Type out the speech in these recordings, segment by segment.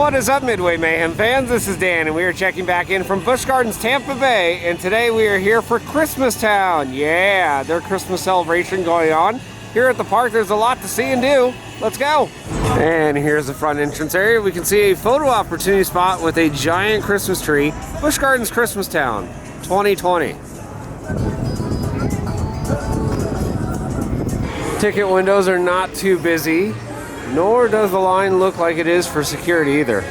What is up, Midway Mayhem fans? This is Dan, and we are checking back in from Busch Gardens, Tampa Bay, and today we are here for Christmas Town. Yeah, their Christmas celebration going on. Here at the park, there's a lot to see and do. Let's go. And here's the front entrance area. We can see a photo opportunity spot with a giant Christmas tree. Busch Gardens Christmas Town 2020. Ticket windows are not too busy, nor does the line look like it is for security either.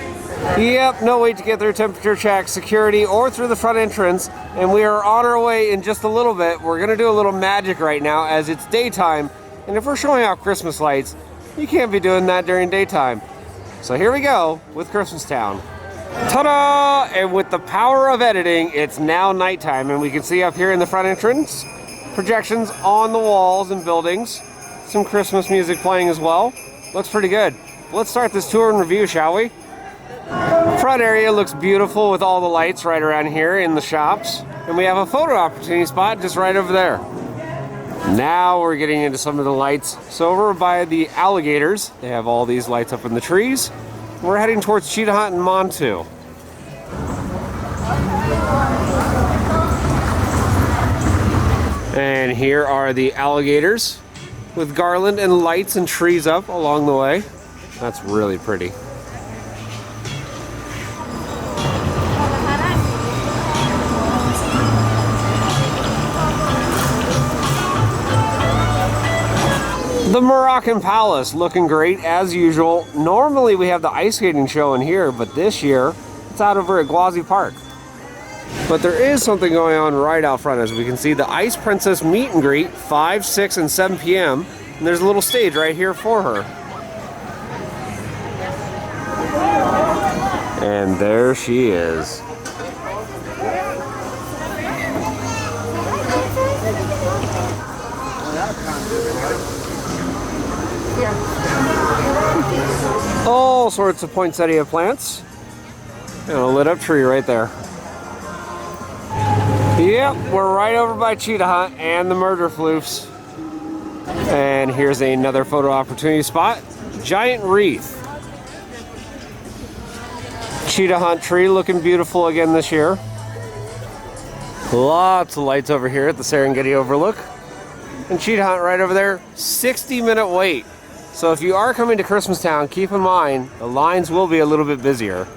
Yep, no wait to get their temperature check, security, or through the front entrance, and we are on our way in just a little bit. We're gonna do a little magic right now as it's daytime, and if we're showing out Christmas lights, you can't be doing that during daytime. So here we go with Christmas Town. Ta-da! And with the power of editing, it's now nighttime, and we can see up here in the front entrance, projections on the walls and buildings, some Christmas music playing as well. Looks pretty good. Let's start this tour and review, shall we? Front area looks beautiful with all the lights right around here in the shops. And we have a photo opportunity spot just right over there. Now we're getting into some of the lights. So over by the alligators, they have all these lights up in the trees. We're heading towards Cheetah Hunt and Montu. And here are the alligators with garland and lights and trees up along the way. That's really pretty. The Moroccan Palace looking great as usual. Normally we have the ice skating show in here, but this year it's out over at Gwazi Park. But there is something going on right out front. As we can see, the Ice Princess meet and greet, 5, 6, and 7 p.m. And there's a little stage right here for her. And there she is. All sorts of poinsettia plants. And a lit up tree right there. Yep, we're right over by Cheetah Hunt and the murder floofs. And here's another photo opportunity spot. Giant wreath. Cheetah Hunt tree looking beautiful again this year. Lots of lights over here at the Serengeti Overlook. And Cheetah Hunt right over there, 60-minute wait. So if you are coming to Christmas Town, keep in mind the lines will be a little bit busier.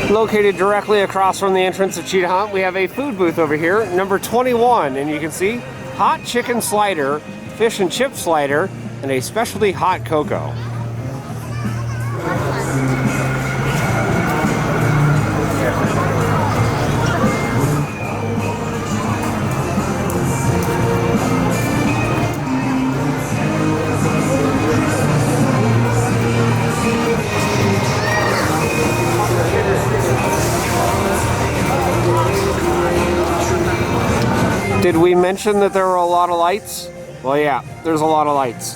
Located directly across from the entrance of Cheetah Hunt, we have a food booth over here, number 21, and you can see hot chicken slider, fish and chip slider, and a specialty hot cocoa. Did we mention that there were a lot of lights? Well, yeah, there's a lot of lights.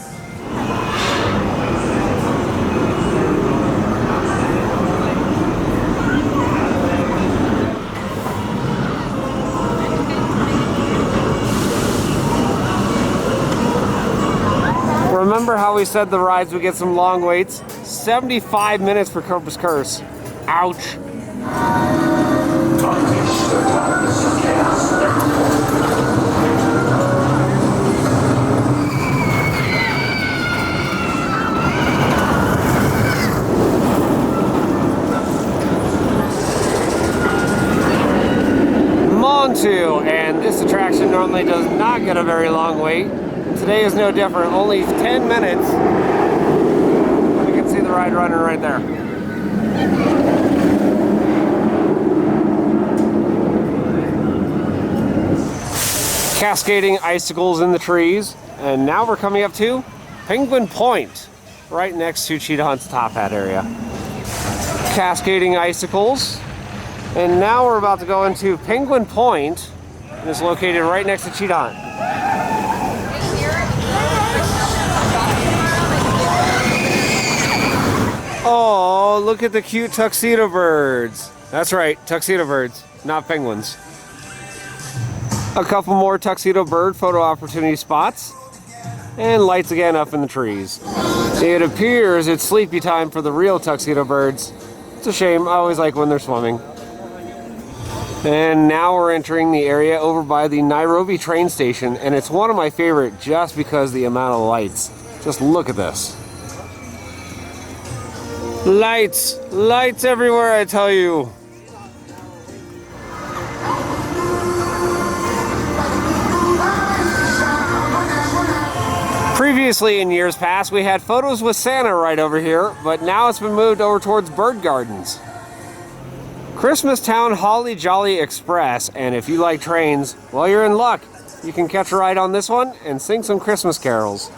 Remember how we said the rides would get some long waits? 75 minutes for Corpus Curse. Ouch. And this attraction normally does not get a very long wait. Today is no different, only 10 minutes. You can see the ride running right there. Cascading icicles in the trees. And now we're coming up to Penguin Point, right next to Cheetah Hunt's Top Hat area. Cascading icicles. And now we're about to go into Penguin Point, and it's located right next to Cheetah Hunt. Oh, look at the cute tuxedo birds. That's right, tuxedo birds, not penguins. A couple more tuxedo bird photo opportunity spots, and lights again up in the trees. It appears it's sleepy time for the real tuxedo birds. It's a shame. I always like when they're swimming. And now we're entering the area over by the Nairobi train station, and it's one of my favorite just because of the amount of lights. Just look at this. Lights! Lights everywhere, I tell you! Previously, in years past, we had photos with Santa right over here, but now it's been moved over towards bird gardens. Christmas Town Holly Jolly Express, and if you like trains, well, you're in luck. You can catch a ride on this one and sing some Christmas carols.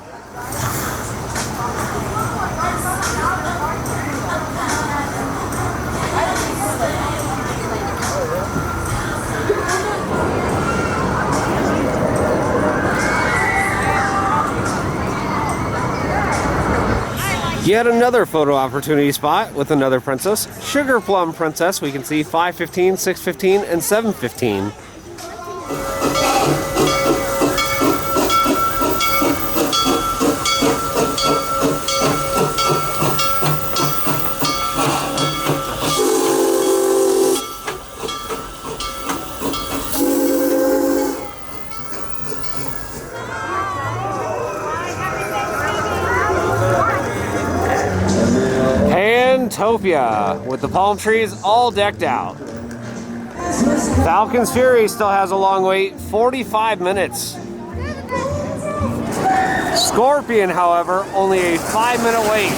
Yet another photo opportunity spot with another princess. Sugar Plum Princess, we can see 5:15, 6:15, and 7:15. Utopia, with the palm trees all decked out. Falcon's Fury still has a long wait, 45 minutes. Scorpion, however, only a 5-minute wait.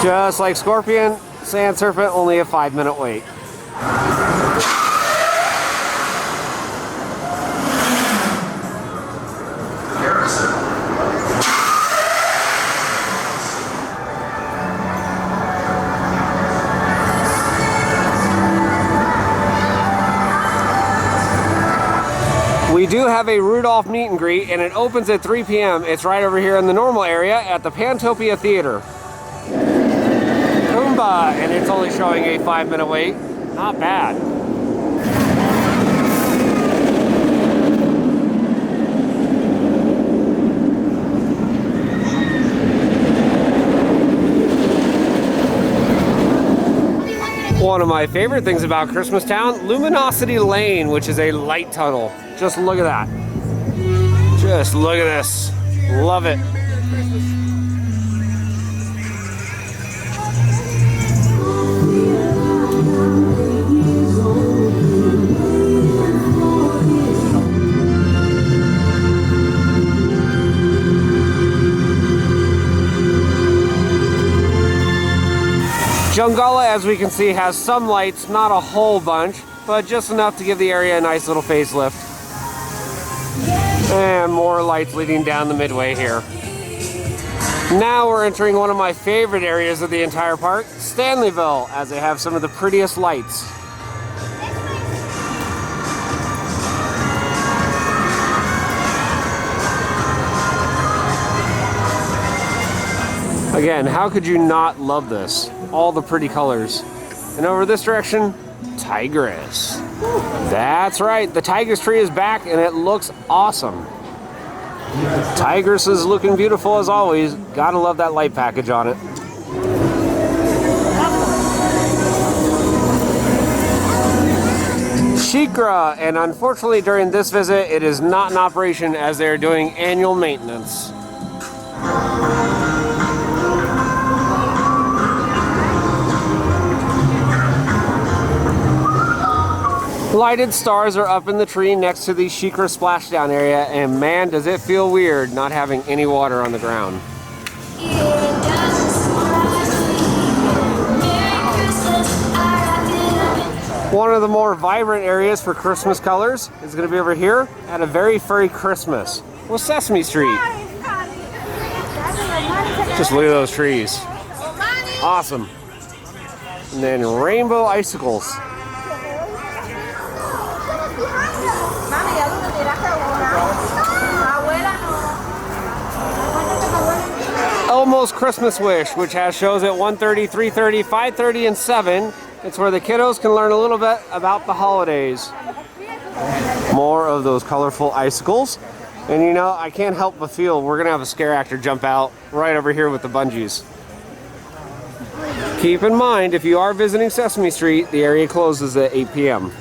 Just like Scorpion, Sand Serpent, only a 5-minute wait. We do have a Rudolph meet and greet, and it opens at 3 p.m. It's right over here in the normal area at the Pantopia Theater. Pumbaa, and it's only showing a 5-minute wait. Not bad. One of my favorite things about Christmas Town, Luminosity Lane, which is a light tunnel. Just look at that. Just look at this. Love it. Jungala, as we can see, has some lights, not a whole bunch, but just enough to give the area a nice little facelift. And more lights leading down the midway here. Now we're entering one of my favorite areas of the entire park, Stanleyville, as they have some of the prettiest lights. Again, how could you not love this? All the pretty colors. And over this direction, Tigress. That's right, the Tigress tree is back and it looks awesome. Tigress is looking beautiful as always. Gotta love that light package on it. Shikra, and unfortunately during this visit it is not in operation as they're doing annual maintenance. Lighted stars are up in the tree next to the Shikra splashdown area, and man does it feel weird not having any water on the ground. One of the more vibrant areas for Christmas colors is going to be over here at A Very Furry Christmas with Sesame Street. Just look at those trees. Awesome. And then rainbow icicles. El Almost Christmas Wish, which has shows at 1:30, 3:30, 5:30, and 7. It's where the kiddos can learn a little bit about the holidays. More of those colorful icicles. And you know, I can't help but feel we're gonna have a scare actor jump out right over here with the bungees. Keep in mind, if you are visiting Sesame Street, the area closes at 8 p.m.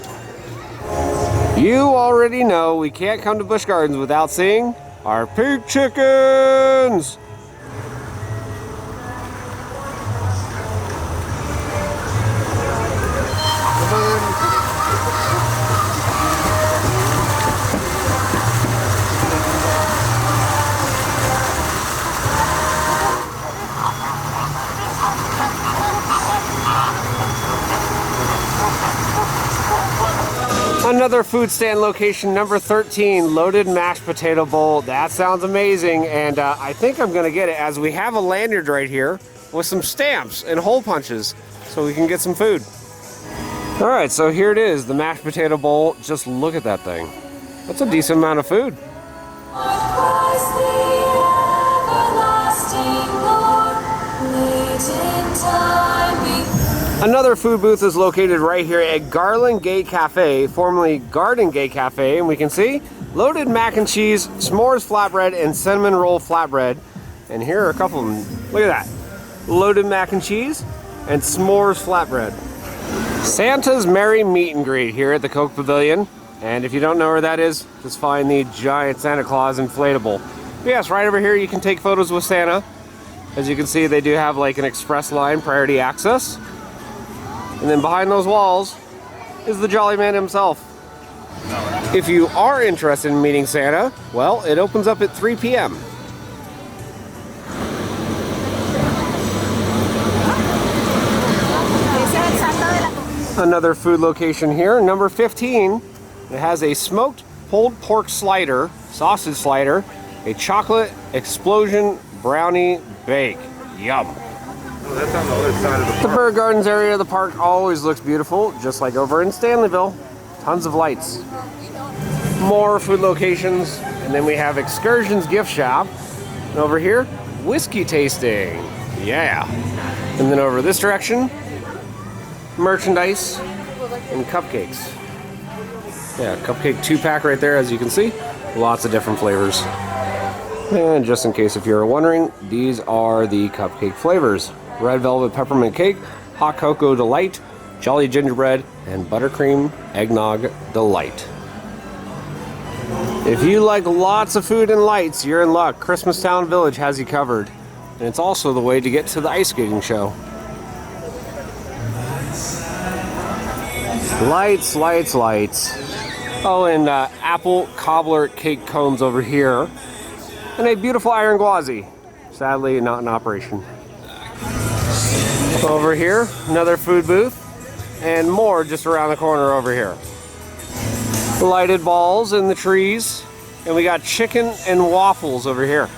You already know we can't come to Busch Gardens without seeing our pig chickens. Another food stand location, number 13, loaded mashed potato bowl. That sounds amazing, and I think I'm gonna get it as we have a lanyard right here with some stamps and hole punches so we can get some food. All right, so here it is, the mashed potato bowl. Just look at that thing. That's a decent amount of food. Another food booth is located right here at Garland Gate Cafe, formerly Garden Gate Cafe, and we can see loaded mac and cheese, s'mores flatbread, and cinnamon roll flatbread. And here are a couple of them. Look at that. Loaded mac and cheese and s'mores flatbread. Santa's Merry Meet and Greet here at the Coke Pavilion. And if you don't know where that is, just find the giant Santa Claus inflatable. But yes, right over here you can take photos with Santa. As you can see, they do have like an express line, priority access. And then behind those walls is the Jolly Man himself. If you are interested in meeting Santa, well, it opens up at 3 p.m. Another food location here, number 15. It has a smoked pulled pork slider, sausage slider, a chocolate explosion brownie bake. Yum. That's on the other side of the park. The Bird Gardens area of the park always looks beautiful, just like over in Stanleyville. Tons of lights. More food locations, and then we have Excursions Gift Shop. And over here, whiskey tasting. Yeah. And then over this direction, merchandise and cupcakes. Yeah, cupcake 2-pack right there, as you can see. Lots of different flavors. And just in case if you're wondering, these are the cupcake flavors. Red Velvet Peppermint Cake, Hot Cocoa Delight, Jolly Gingerbread, and Buttercream Eggnog Delight. If you like lots of food and lights, you're in luck. Christmastown Village has you covered. And it's also the way to get to the ice skating show. Lights, lights, lights. Oh, and apple cobbler cake cones over here. And a beautiful iron gwazi. Sadly, not in operation. Over here, another food booth. And more just around the corner over here. Lighted balls in the trees. And we got chicken and waffles over here.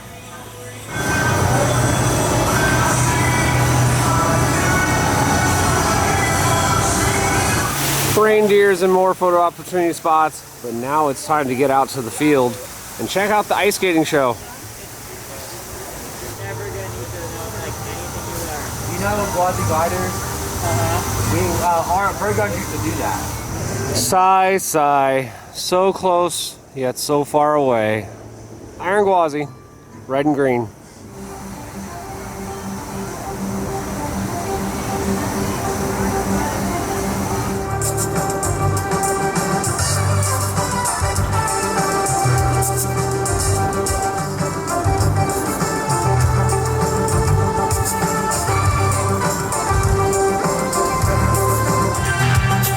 Reindeers and more photo opportunity spots, but now it's time to get out to the field and check out the ice skating show. Never gonna need to know like anything you learn. You know Gwazi gliders? Our Bird Gardens used to do that. Sigh, sigh. So close, yet so far away. Iron gwazi, red and green.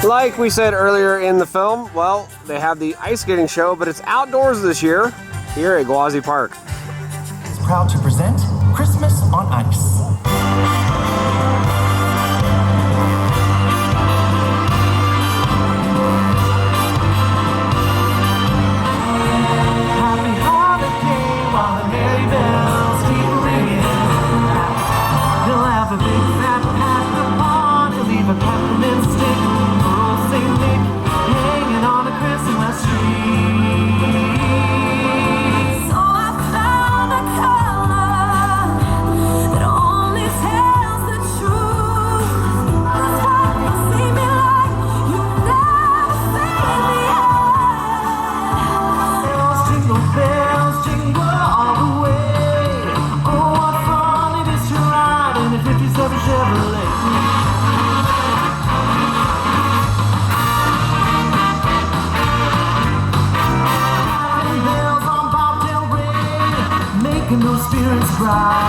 Like we said earlier in the film, well, they have the ice skating show, but it's outdoors this year here at Gwazi Park. Is proud to present Christmas on Ice. Happy holiday while the merry bells keep ringing. He'll have a big fat hat upon, he'll leave a peppermint stick for old Saint Nick hanging on a Christmas tree. So I found a color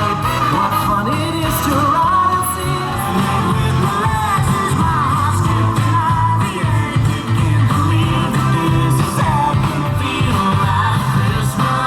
ride. What fun it is to ride and sing. With the legs, my heart skipping high. The angel can't believe that this is happening. Feel like Christmas.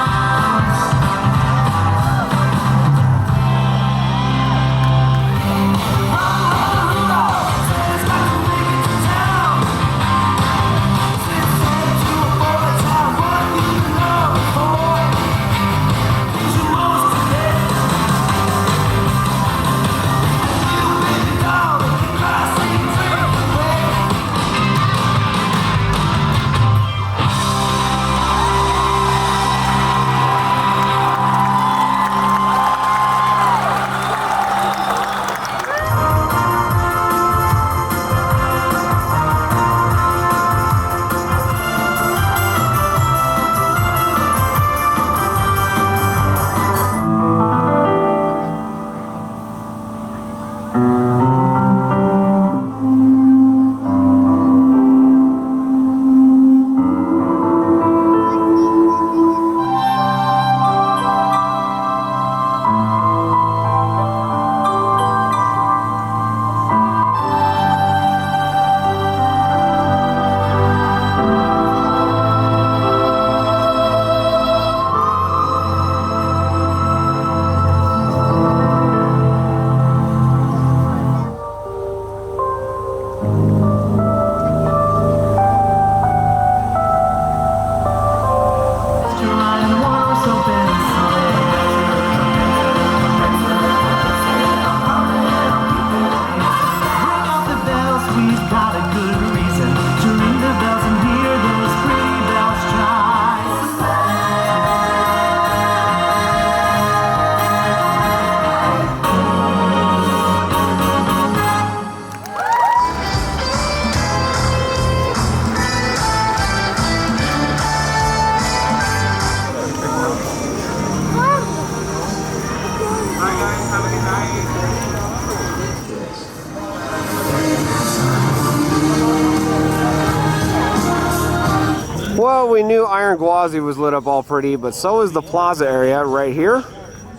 Well, we knew Iron Gwazi was lit up all pretty, but so is the plaza area right here.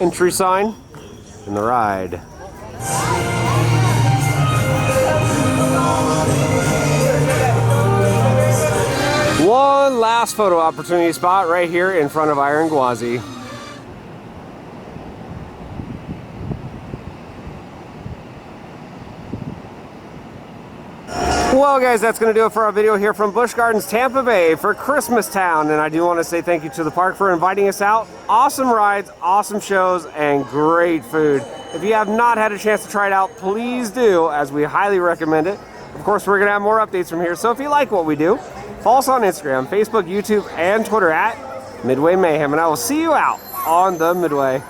Entry sign and the ride. One last photo opportunity spot right here in front of Iron Gwazi. Well guys, that's going to do it for our video here from Busch Gardens, Tampa Bay for Christmas Town. And I do want to say thank you to the park for inviting us out. Awesome rides, awesome shows, and great food. If you have not had a chance to try it out, please do, as we highly recommend it. Of course, we're going to have more updates from here. So if you like what we do, follow us on Instagram, Facebook, YouTube, and Twitter at Midway Mayhem. And I will see you out on the Midway.